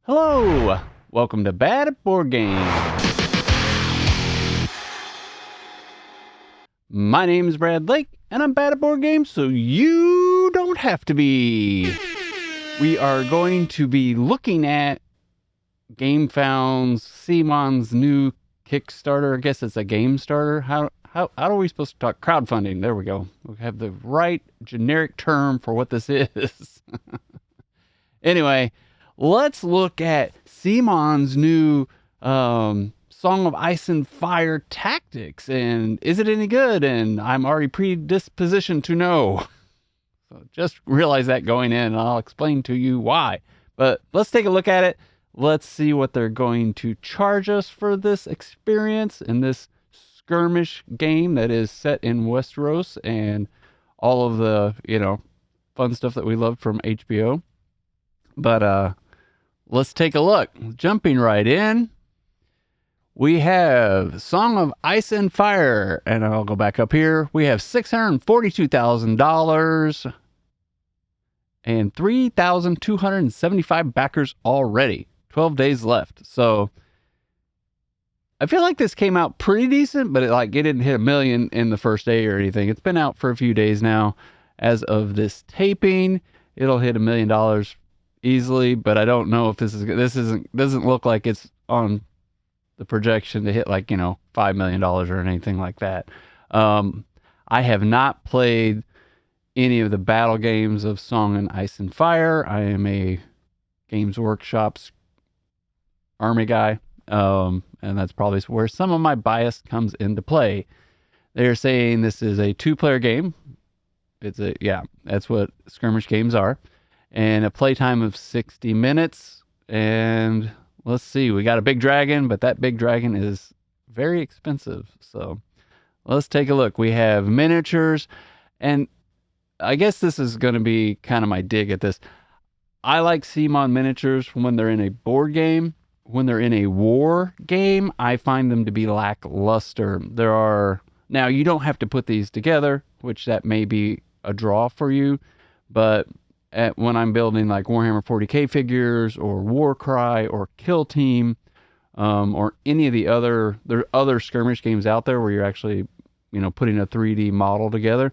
Hello, welcome to Bad at Board Games. My name is Brad Lake, and I'm bad at board games, so you don't have to be. We are going to be looking at GameFound's CMON's new Kickstarter. I guess it's a game starter. How are we supposed to talk? Crowdfunding. There we go. We have the right generic term for what this is. Anyway, let's look at CMON's new Song of Ice and Fire tactics, and is it any good? And I'm already predispositioned to know. So just realize that going in, and I'll explain to you why. But let's take a look at it. Let's see what they're going to charge us for this experience in this Skirmish game that is set in Westeros and all of the, fun stuff that we loved from HBO. But let's take a look. Jumping right in, we have Song of Ice and Fire, and I'll go back up here. We have $642,000 and 3,275 backers already. 12 days left. So I feel like this came out pretty decent, but it didn't hit 1 million in the first day or anything. It's been out for a few days now. As of this taping, it'll hit $1 million easily, but I don't know if doesn't look like it's on the projection to hit $5 million or anything like that. I have not played any of the battle games of Song and Ice and Fire. I am a Games Workshop's army guy, and that's probably where some of my bias comes into play. They're saying this is a 2-player game. That's what skirmish games are. And a playtime of 60 minutes. And let's see, we got a big dragon, but that big dragon is very expensive. So let's take a look. We have miniatures, and I guess this is going to be kind of my dig at this. I like CMON miniatures when they're in a board game. When they're in a war game, I find them to be lackluster. Now you don't have to put these together, which that may be a draw for you, but when I'm building like Warhammer 40k figures or Warcry or Kill Team, or any of there are other skirmish games out there where you're actually, putting a 3D model together.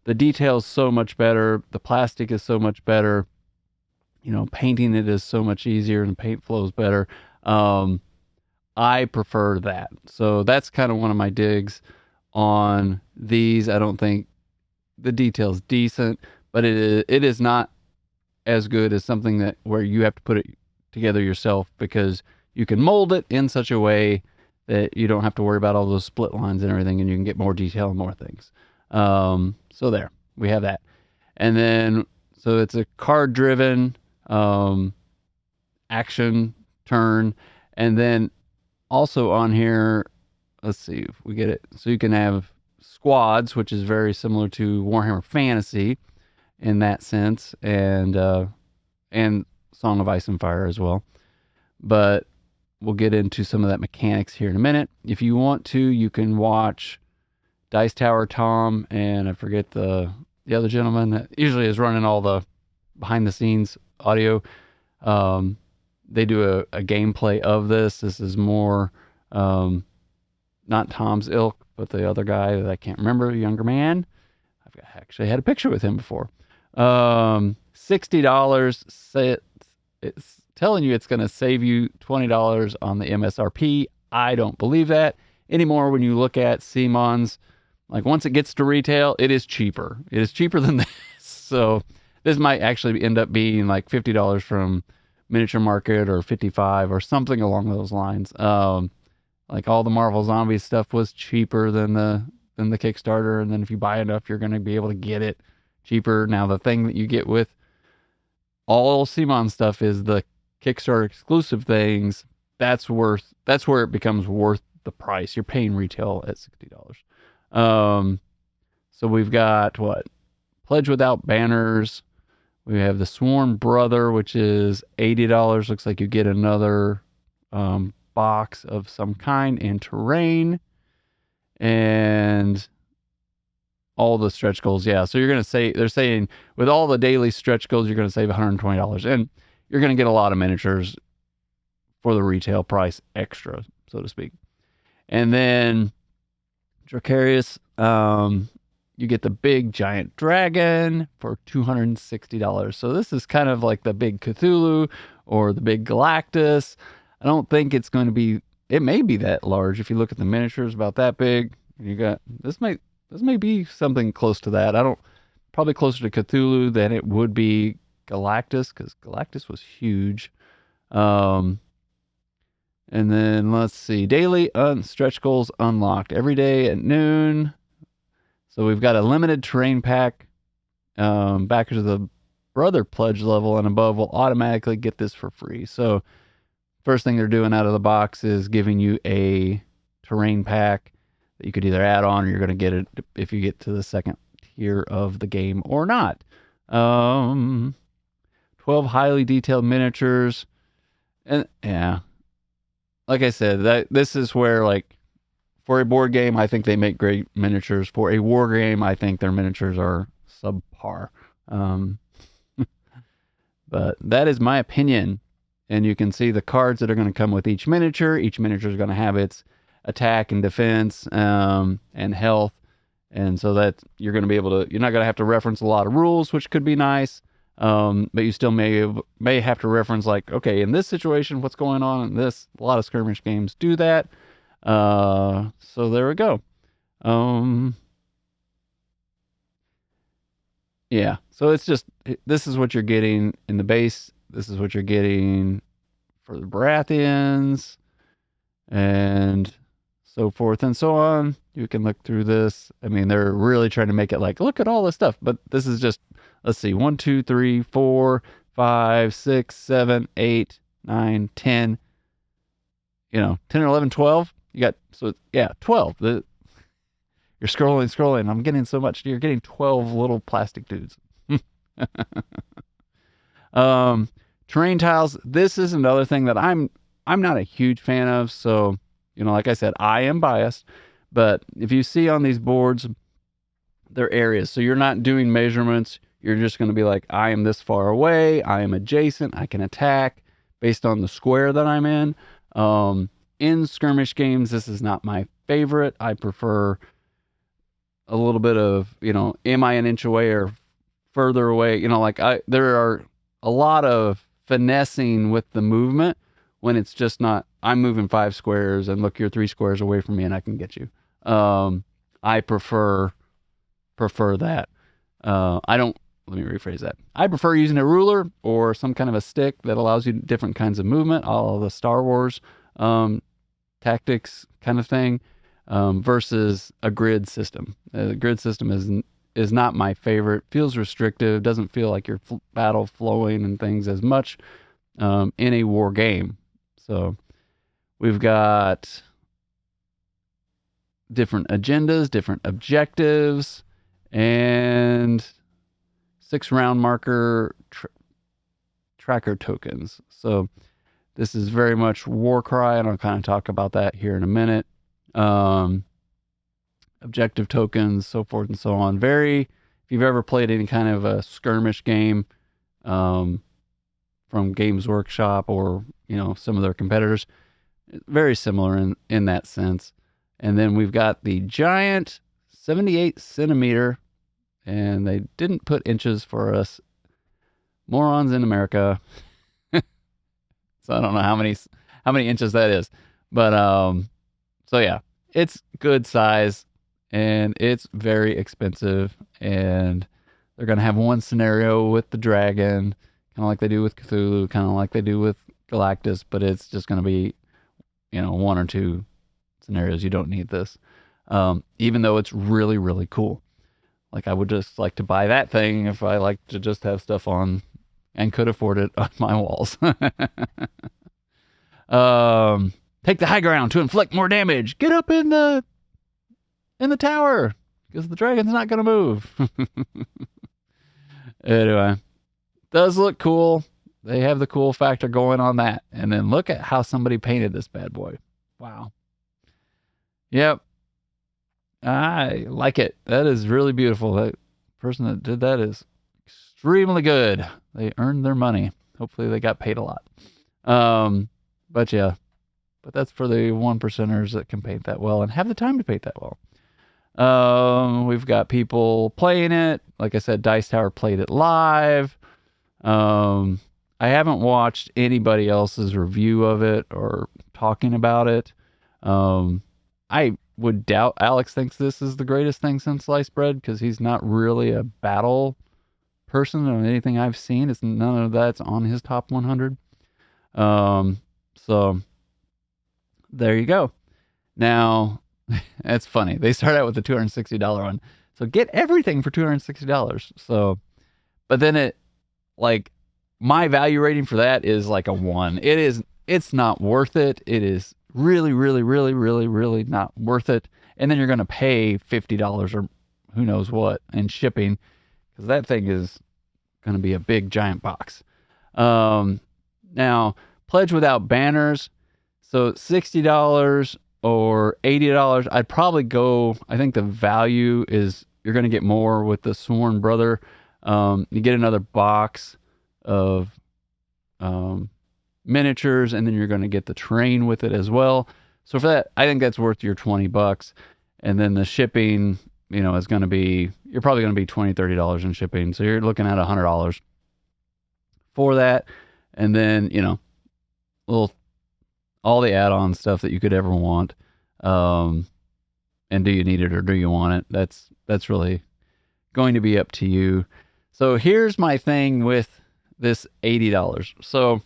The detail's so much better. The plastic is so much better. Painting it is so much easier and the paint flows better. I prefer that. So that's kind of one of my digs on these. I don't think the detail's decent, but it is not as good as something where you have to put it together yourself, because you can mold it in such a way that you don't have to worry about all those split lines and everything, and you can get more detail and more things. So there, we have that. And then, so it's a card-driven action turn. And then also on here, let's see if we get it. So you can have squads, which is very similar to Warhammer Fantasy in that sense, and Song of Ice and Fire as well. But we'll get into some of that mechanics here in a minute. If you want to, you can watch Dice Tower Tom, and I forget the other gentleman that usually is running all the behind the scenes audio. They do a gameplay of this. This is more not Tom's ilk, but the other guy that I can't remember, the younger man. I've actually had a picture with him before. $60. It's telling you it's going to save you $20 on the MSRP. I don't believe that anymore. When you look at CMON's, once it gets to retail, it is cheaper. It is cheaper than this. So this might actually end up being $50 from Miniature Market, or $55 or something along those lines. All the Marvel Zombies stuff was cheaper than the Kickstarter, and then if you buy enough, you're going to be able to get it cheaper. Now the thing that you get with all CMON stuff is the Kickstarter exclusive things. That's where it becomes worth the price. You're paying retail at $60. So we've got Pledge Without Banners. We have the Sworn Brother, which is $80. Looks like you get another box of some kind and terrain, and all the stretch goals. Yeah, so they're saying with all the daily stretch goals, you're going to save $120, and you're going to get a lot of miniatures for the retail price extra, so to speak. And then Dracarius, you get the big giant dragon for $260. So this is kind of like the big Cthulhu or the big Galactus. I don't think it's going to be, it may be that large. If you look at the miniatures, about that big. You got, this may be something close to that. Probably closer to Cthulhu than it would be Galactus, because Galactus was huge. And then let's see, daily stretch goals unlocked every day at noon. So we've got a limited terrain pack. Backers of the Brother Pledge level and above will automatically get this for free. So first thing they're doing out of the box is giving you a terrain pack that you could either add on, or you're going to get it if you get to the second tier of the game or not. 12 highly detailed miniatures. And yeah, like I said, this is where, like, for a board game, I think they make great miniatures. For a war game, I think their miniatures are subpar. But that is my opinion. And you can see the cards that are going to come with each miniature. Each miniature is going to have its attack and defense and health. And so that you're going to be able to, you're not going to have to reference a lot of rules, which could be nice. But you still may have to reference, like, okay, in this situation, what's going on in this? A lot of skirmish games do that. So there we go. Yeah, so it's just, this is what you're getting in the base. This is what you're getting for the Baratheons, and so forth and so on. You can look through this. I mean, they're really trying to make it like, look at all this stuff. But this is just, let's see, 1, 2, 3, 4, 5, 6, 7, 8, 9, 10. 10 or 11, 12. You got, so yeah, 12. You're scrolling. I'm getting so much. You're getting 12 little plastic dudes. Terrain tiles. This is another thing that I'm not a huge fan of. So, like I said, I am biased. But if you see on these boards, they're areas. So you're not doing measurements. You're just going to be like, I am this far away. I am adjacent. I can attack based on the square that I'm in. In skirmish games, this is not my favorite. I prefer a little bit of, am I an inch away or further away? There are a lot of finessing with the movement when it's just not, I'm moving 5 squares and look, you're 3 squares away from me and I can get you. I prefer that. Let me rephrase that. I prefer using a ruler or some kind of a stick that allows you different kinds of movement, all the Star Wars tactics kind of thing, versus a grid system. The grid system is not my favorite. Feels restrictive. Doesn't feel like you're battle flowing and things as much in a war game. So we've got different agendas, different objectives, and 6 round marker tracker tokens. So this is very much Warcry, and I'll kind of talk about that here in a minute. Objective tokens, so forth and so on. If you've ever played any kind of a skirmish game from Games Workshop or some of their competitors, very similar in that sense. And then we've got the giant 78 centimeter, and they didn't put inches for us morons in America. So I don't know how many inches that is, but so yeah, it's good size and it's very expensive, and they're gonna have one scenario with the dragon, kind of like they do with Cthulhu, kind of like they do with Galactus, but it's just gonna be 1 or 2 scenarios. You don't need this, even though it's really, really cool. Like, I would just like to buy that thing if I like to just have stuff on and could afford it on my walls. Take the high ground to inflict more damage. Get up in the tower, because the dragon's not going to move. Anyway, does look cool. They have the cool factor going on that. And then look at how somebody painted this bad boy. Wow. Yep. I like it. That is really beautiful. That person that did that is extremely good. They earned their money. Hopefully they got paid a lot. But yeah, but that's for the 1%ers that can paint that well and have the time to paint that well. We've got people playing it. Like I said, Dice Tower played it live. I haven't watched anybody else's review of it or talking about it. I would doubt Alex thinks this is the greatest thing since sliced bread because he's not really a battle person or anything I've seen. It's none of that's on his top 100. So there you go. Now, that's funny. They start out with the $260 one. So get everything for $260. So, but then it, like, my value rating for that is like a 1. It's not worth it. It is really, really, really, really, really not worth it. And then you're going to pay $50 or who knows what in shipping because that thing is going to be a big giant box. Now, pledge without banners. So $60 or $80. I'd probably go, I think the value is you're going to get more with the Sworn Brother. You get another box of miniatures, and then you're going to get the terrain with it as well. So for that, I think that's worth your $20. And then the shipping, is going to be, you're probably going to be $20, $30 in shipping. So you're looking at $100 for that. And then, all the add-on stuff that you could ever want. And do you need it or do you want it? That's really going to be up to you. So here's my thing with this $80. So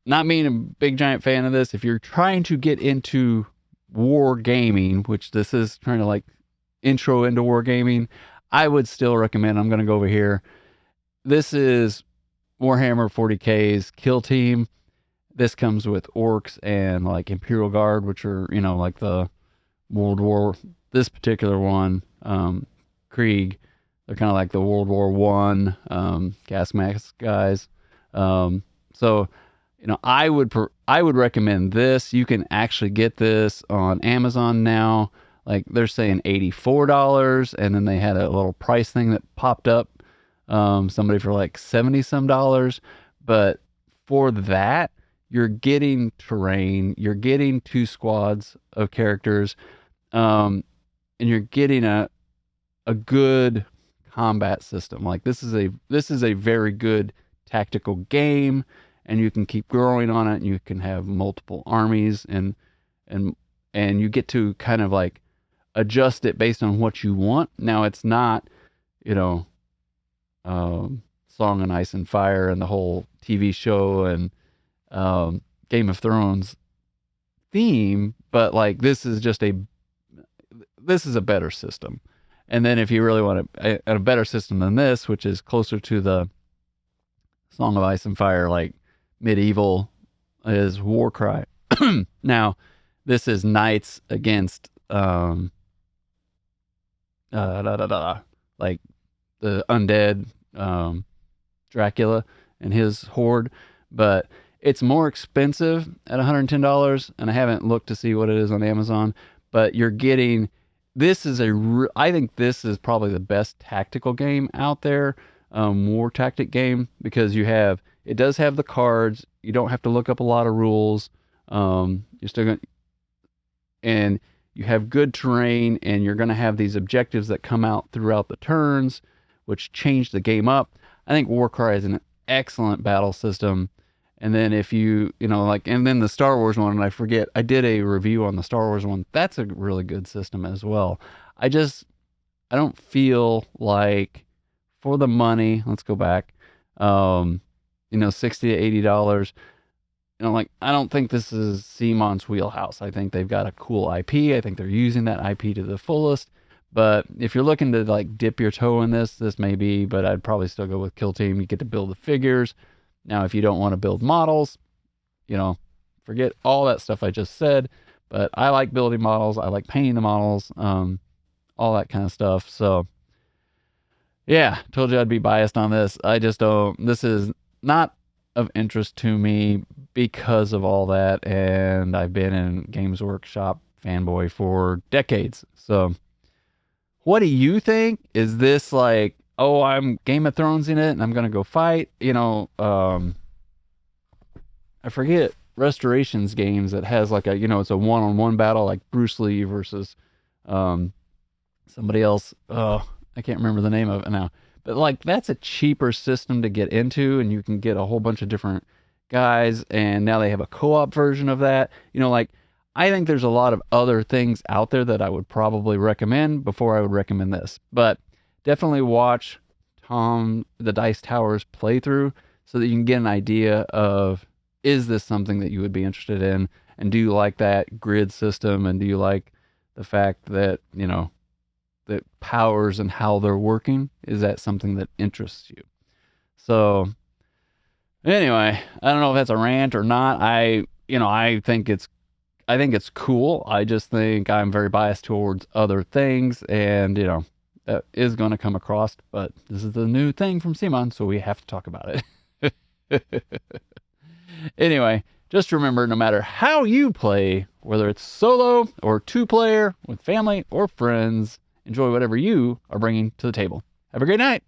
not being a big giant fan of this, if you're trying to get into war gaming, which this is kind of like intro into war gaming, I would still recommend, I'm going to go over here. This is Warhammer 40K's Kill Team. This comes with orcs and like Imperial Guard, which are, like the World War, this particular one, Krieg. They're kind of like the World War One gas mask guys. So, I would recommend this. You can actually get this on Amazon now. Like they're saying $84, and then they had a little price thing that popped up. Somebody for like $70 some. But for that, you're getting terrain, you're getting 2 squads of characters, and you're getting a good combat system. Like this is a very good tactical game, and you can keep growing on it, and you can have multiple armies, and you get to kind of like adjust it based on what you want. Now it's not, Song and Ice and Fire and the whole TV show and Game of Thrones theme, but like this is a better system. And then if you really want a better system than this, which is closer to the Song of Ice and Fire, like medieval, is Warcry. Now, this is knights against like the undead Dracula and his horde, but it's more expensive at $110, and I haven't looked to see what it is on Amazon, but you're getting, I think this is probably the best tactical game out there, war tactic game, because it does have the cards, you don't have to look up a lot of rules, you're still going, and you have good terrain, and you're going to have these objectives that come out throughout the turns, which change the game up. I think Warcry is an excellent battle system. And then if and then the Star Wars one, and I forget, I did a review on the Star Wars one. That's a really good system as well. I don't feel like for the money, let's go back, $60 to $80, I don't think this is CMON's wheelhouse. I think they've got a cool IP. I think they're using that IP to the fullest. But if you're looking to like dip your toe in this may be, but I'd probably still go with Kill Team. You get to build the figures. Now, if you don't want to build models, forget all that stuff I just said. But I like building models. I like painting the models, all that kind of stuff. So, yeah, told you I'd be biased on this. I just don't. This is not of interest to me because of all that. And I've been in Games Workshop fanboy for decades. So, what do you think? Is this like, oh, I'm Game of Thrones in it and I'm going to go fight? I forget, Restorations games that has like a, it's a one-on-one battle, like Bruce Lee versus somebody else. Oh, I can't remember the name of it now. But like that's a cheaper system to get into, and you can get a whole bunch of different guys, and now they have a co-op version of that. Like I think there's a lot of other things out there that I would probably recommend before I would recommend this. But definitely watch Tom the Dice Towers playthrough so that you can get an idea of, is this something that you would be interested in? And do you like that grid system? And do you like the fact that, that powers and how they're working? Is that something that interests you? So anyway, I don't know if that's a rant or not. I think it's cool. I just think I'm very biased towards other things, and that is going to come across, but this is the new thing from CMON, so we have to talk about it. Anyway, just remember, no matter how you play, whether it's solo or 2-player, with family or friends, enjoy whatever you are bringing to the table. Have a great night.